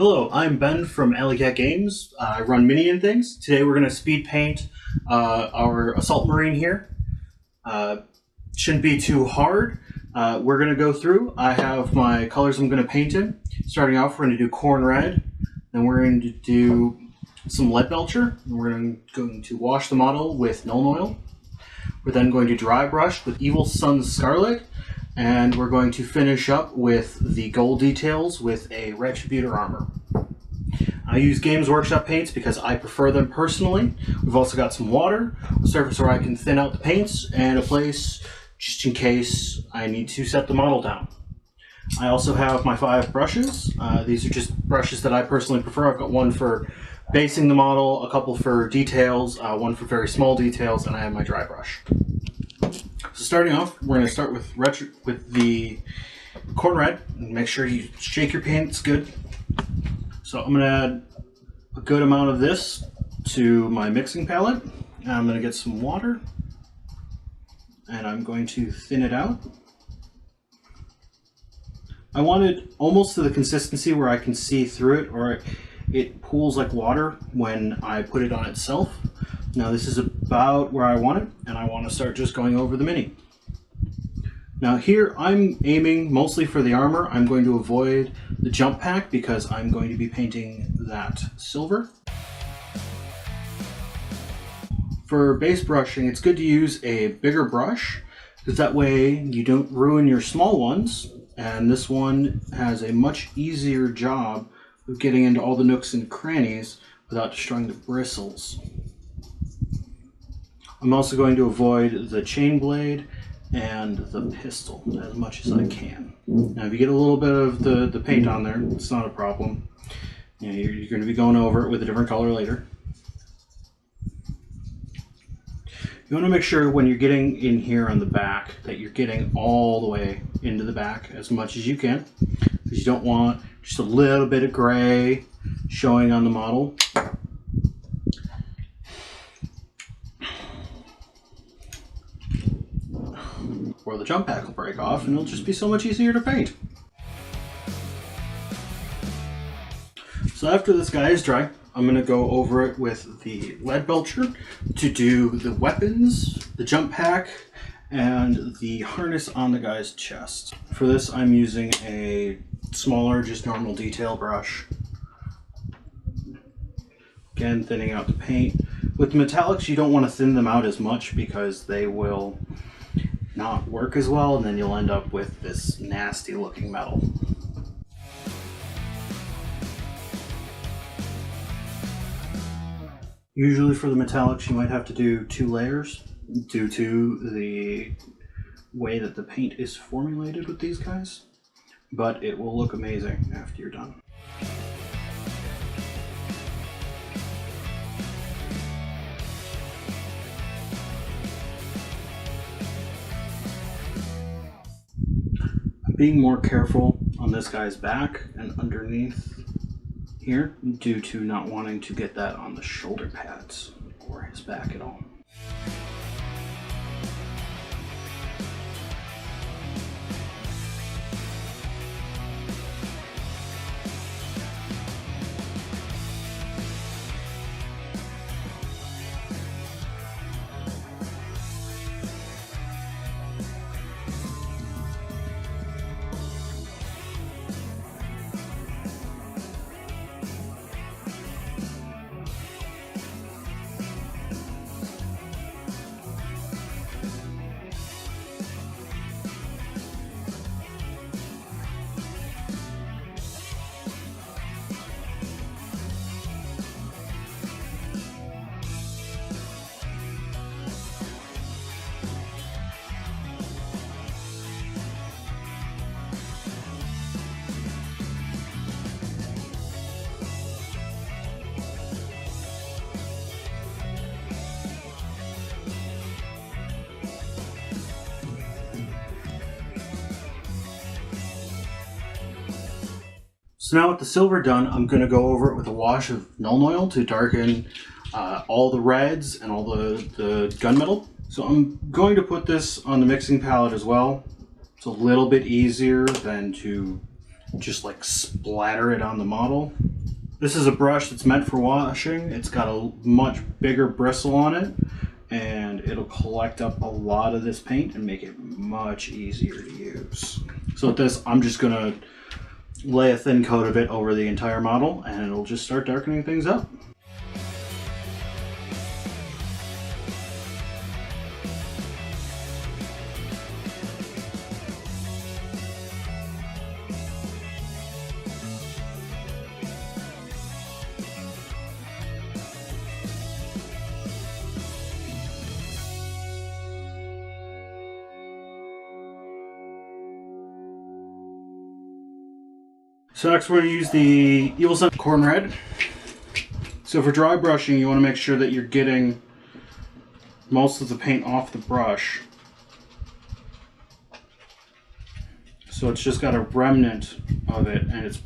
Hello, I'm Ben from Alley Cat Games. I run Mini and Things. Today we're going to speed paint our Assault Marine here. Shouldn't be too hard. We're going to go through. I have my colors I'm going to paint in. Starting off, we're going to do Corn Red. Then we're going to do some Lead Belcher. And we're going to wash the model with Nuln Oil. We're then going to dry brush with Evil Sunz Scarlet. And we're going to finish up with the gold details with a Retributor armor. I use Games Workshop paints because I prefer them personally. We've also got some water, a surface where I can thin out the paints, and a place just in case I need to set the model down. I also have my 5 brushes. These are just brushes that I personally prefer. I've got one for basing the model, a couple for details, one for very small details, and I have my dry brush. So starting off, we're going to start with the Corn Red. And make sure you shake your paints good. So I'm going to add a good amount of this to my mixing palette. And I'm going to get some water. And I'm going to thin it out. I want it almost to the consistency where I can see through it, or it pools like water when I put it on itself. Now this is about where I want it, and I want to start just going over the Mini. Now here I'm aiming mostly for the armor. I'm going to avoid the jump pack because I'm going to be painting that silver. For base brushing, it's good to use a bigger brush because that way you don't ruin your small ones, and this one has a much easier job of getting into all the nooks and crannies without destroying the bristles. I'm also going to avoid the chain blade and the pistol as much as I can. Now if you get a little bit of the paint on there, it's not a problem. You're going to be going over it with a different color later. You want to make sure when you're getting in here on the back that you're getting all the way into the back as much as you can, because you don't want just a little bit of gray showing on the model. Or the jump pack will break off and it'll just be so much easier to paint. So after this guy is dry, I'm going to go over it with the Lead Belcher to do the weapons, the jump pack, and the harness on the guy's chest. For this I'm using a smaller, just normal detail brush. Again, thinning out the paint. With the metallics you don't want to thin them out as much because they will not work as well, and then you'll end up with this nasty looking metal. Usually for the metallics you might have to do 2 layers due to the way that the paint is formulated with these guys, but it will look amazing after you're done. Being more careful on this guy's back and underneath here due to not wanting to get that on the shoulder pads or his back at all. So now with the silver done, I'm going to go over it with a wash of Nuln Oil to darken all the reds and all the gunmetal. So I'm going to put this on the mixing palette as well. It's a little bit easier than to just like splatter it on the model. This is a brush that's meant for washing. It's got a much bigger bristle on it, and it'll collect up a lot of this paint and make it much easier to use. So with this, I'm just gonna lay a thin coat of it over the entire model, and it'll just start darkening things up. So next we're going to use the Evil Sunset Corn Red. So for dry brushing, you want to make sure that you're getting most of the paint off the brush. So it's just got a remnant of it, and it's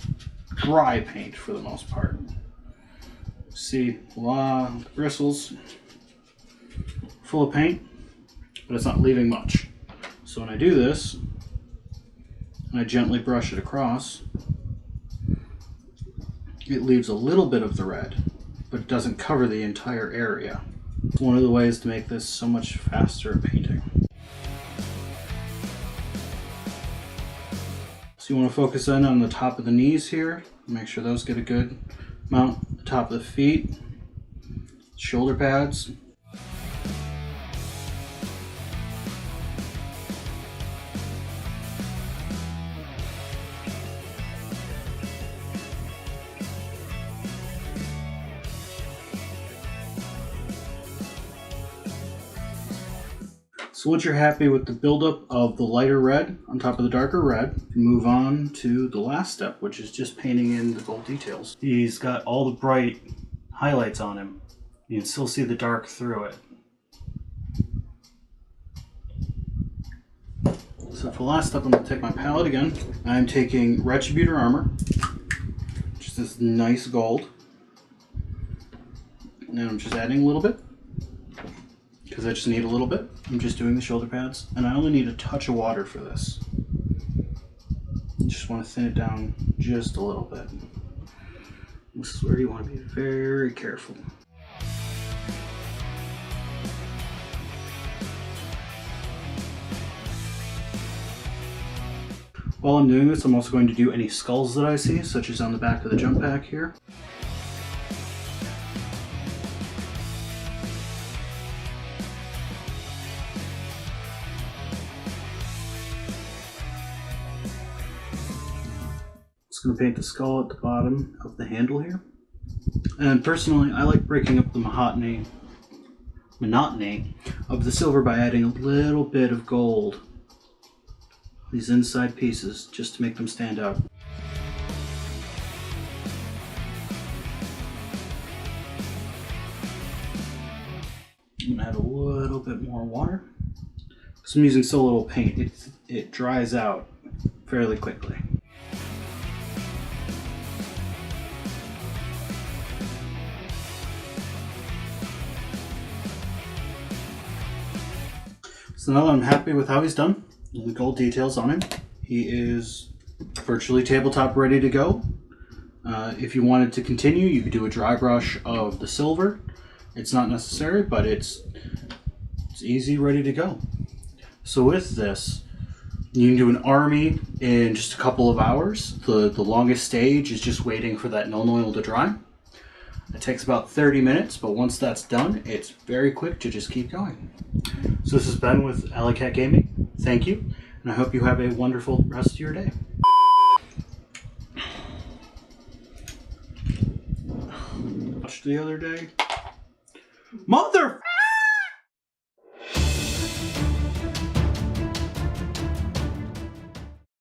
dry paint for the most part. See, a lot of bristles full of paint, but it's not leaving much. So when I do this, and I gently brush it across, it leaves a little bit of the red, but it doesn't cover the entire area. It's one of the ways to make this so much faster at painting. So you want to focus in on the top of the knees here, make sure those get a good amount. The top of the feet, shoulder pads. So once you're happy with the buildup of the lighter red on top of the darker red, move on to the last step, which is just painting in the gold details. He's got all the bright highlights on him. You can still see the dark through it. So for the last step, I'm going to take my palette again. I'm taking Retributor Armor, which is this nice gold. And I'm just adding a little bit, because I just need a little bit. I'm just doing the shoulder pads, and I only need a touch of water for this. Just want to thin it down just a little bit. This is where you want to be very careful. While I'm doing this, I'm also going to do any skulls that I see, such as on the back of the jump pack here. Going to paint the skull at the bottom of the handle here. And personally, I like breaking up the monotony of the silver by adding a little bit of gold, these inside pieces, just to make them stand out. I'm going to add a little bit more water. Because I'm using so little paint, it dries out fairly quickly. So now that I'm happy with how he's done, the gold details on him, he is virtually tabletop ready to go. If you wanted to continue, you could do a dry brush of the silver. It's not necessary, but it's easy, ready to go. So with this, you can do an army in just a couple of hours. The longest stage is just waiting for that Nuln Oil to dry. It takes about 30 minutes, but once that's done, it's very quick to just keep going. So this has been with Alley Cat Gaming. Thank you, and I hope you have a wonderful rest of your day. Watched the other day. Mother